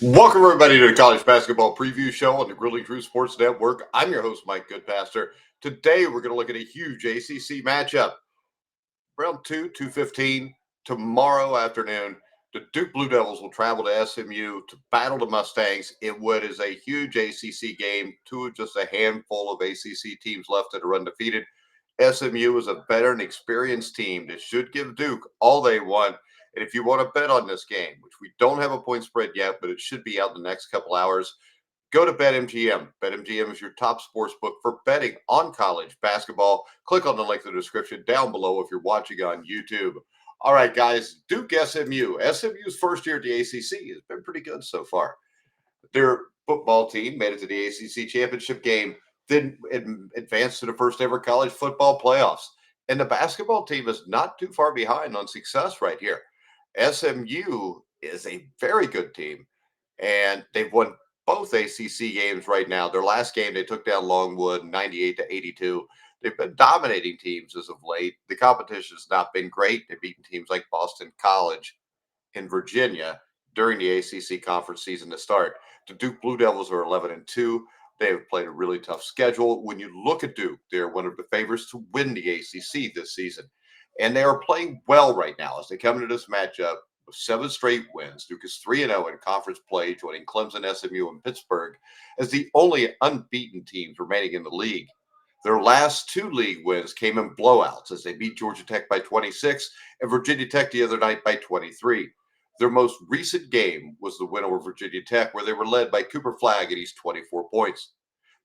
Welcome, everybody, to the College Basketball Preview Show on the Grilling Crew Sports Network. I'm your host, Mike Goodpaster. Today, we're going to look at a huge ACC matchup. Round 2:15 tomorrow afternoon. The Duke Blue Devils will travel to SMU to battle the Mustangs in what is a huge ACC game. Two of just a handful of ACC teams left that are undefeated. SMU is a veteran, experienced team that should give Duke all they want. And if you want to bet on this game, which we don't have a point spread yet, but it should be out in the next couple hours, go to BetMGM. BetMGM is your top sports book for betting on college basketball. Click on the link in the description down below if you're watching on YouTube. All right, guys, Duke SMU. SMU's first year at the ACC has been pretty good so far. Their football team made it to the ACC championship game, then advanced to the first ever college football playoffs. And the basketball team is not too far behind on success right here. SMU is a very good team, and they've won both ACC games right now. Their last game, they took down Longwood 98-82. They've been dominating teams as of late. The competition has not been great. They've beaten teams like Boston College in Virginia during the ACC conference season to start. The Duke Blue Devils are 11-2. They have played a really tough schedule. When you look at Duke, they're one of the favorites to win the ACC this season. And they are playing well right now as they come into this matchup with 7 straight wins. Duke is 3-0 in conference play, joining Clemson, SMU, and Pittsburgh as the only unbeaten teams remaining in the league. Their last 2 league wins came in blowouts as they beat Georgia Tech by 26 and Virginia Tech the other night by 23. Their most recent game was the win over Virginia Tech, where they were led by cooperflagg at least 24 points.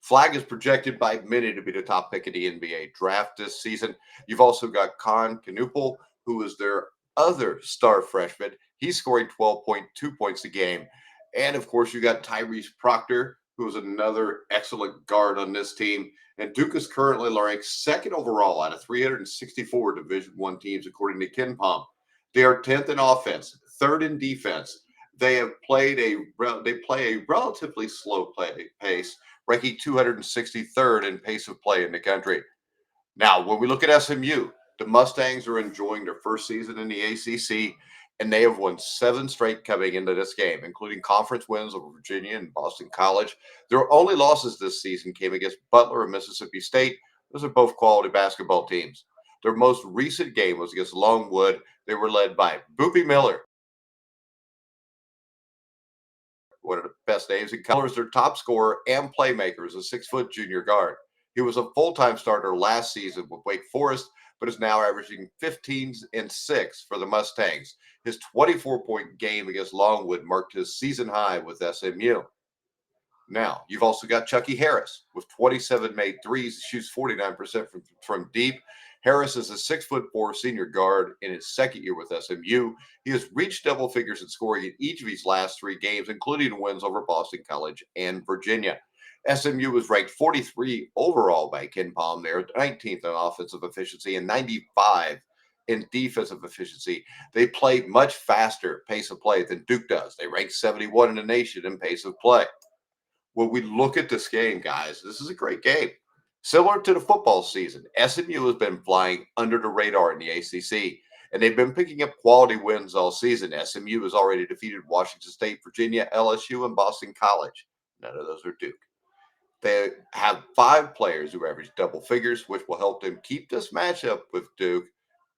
Flagg is projected by many to be the top pick of the NBA draft this season. You've also got Con Canupel, who is their other star freshman. He's scoring 12.2 points a game. And of course, you got Tyrese Proctor, who is another excellent guard on this team. And Duke is currently ranked second overall out of 364 Division I teams, according to KenPom. They are 10th in offense, 3rd in defense. They play a relatively slow pace, ranking 263rd in pace of play in the country. Now, when we look at SMU, the Mustangs are enjoying their first season in the ACC, and they have won 7 straight coming into this game, including conference wins over Virginia and Boston College. Their only losses this season came against Butler and Mississippi State. Those are both quality basketball teams. Their most recent game was against Longwood. They were led by Boopy Miller, one of the best names in college. Their top scorer and playmaker is a 6-foot junior guard. He was a full-time starter last season with Wake Forest, but is now averaging 15 and 6 for the Mustangs. His 24-point game against Longwood marked his season high with SMU. Now, you've also got Chucky Harris with 27 made threes, shoots 49% from deep. Harris is a 6'4" senior guard in his second year with SMU. He has reached double figures in scoring in each of his last 3 games, including wins over Boston College and Virginia. SMU was ranked 43 overall by KenPom. They're 19th in offensive efficiency and 95 in defensive efficiency. They play much faster pace of play than Duke does. They rank 71 in the nation in pace of play. When we look at this game, guys, this is a great game. Similar to the football season, SMU has been flying under the radar in the ACC, and they've been picking up quality wins all season. SMU has already defeated Washington State, Virginia, LSU, and Boston College. None of those are Duke. They have 5 players who average double figures, which will help them keep this matchup with Duke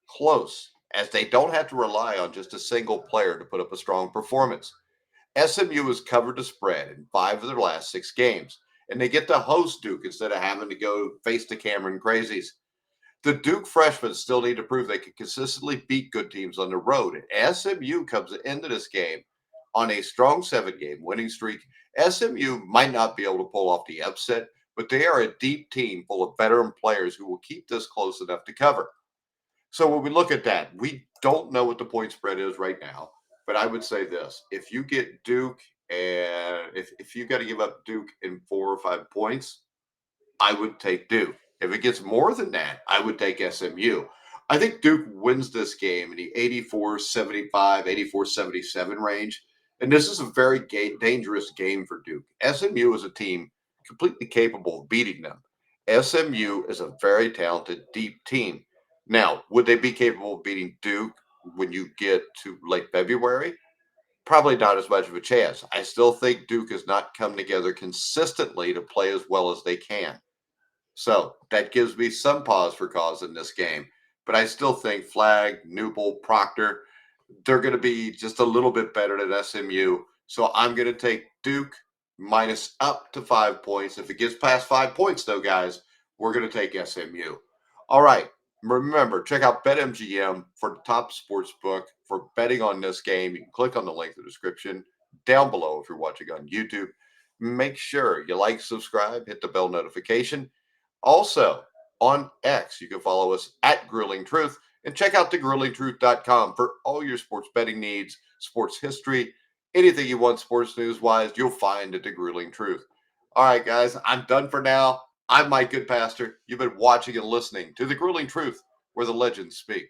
close, as they don't have to rely on just a single player to put up a strong performance. SMU has covered the spread in 5 of their last 6 games, and they get to host Duke instead of having to go face the Cameron Crazies. The Duke freshmen still need to prove they can consistently beat good teams on the road. SMU comes into this game on a strong 7-game winning streak. SMU might not be able to pull off the upset, but they are a deep team full of veteran players who will keep this close enough to cover. So when we look at that, we don't know what the point spread is right now. But I would say this: if you get Duke, and if you got to give up Duke in 4 or 5 points, I would take Duke. If it gets more than that, I would take SMU. I think Duke wins this game in the 84-75, 84-77 range. And this is a very dangerous game for Duke. SMU is a team completely capable of beating them. SMU is a very talented, deep team. Now, would they be capable of beating Duke when you get to late February? Probably not as much of a chance. I still think Duke has not come together consistently to play as well as they can. So that gives me some pause for cause in this game. But I still think Flagg, Newble, Proctor, they're going to be just a little bit better than SMU. So I'm going to take Duke minus up to 5 points. If it gets past 5 points, though, guys, we're going to take SMU. All right. Remember, check out BetMGM for the top sports book for betting on this game. You can click on the link in the description down below if you're watching on YouTube. Make sure you like, subscribe, hit the bell notification. Also, on X, you can follow us at Grilling Truth and check out thegrillingtruth.com for all your sports betting needs, sports history, anything you want sports news wise, you'll find at the Grilling Truth. All right, guys, I'm done for now. I'm Mike Goodpaster. You've been watching and listening to the Grilling Truth, where the legends speak.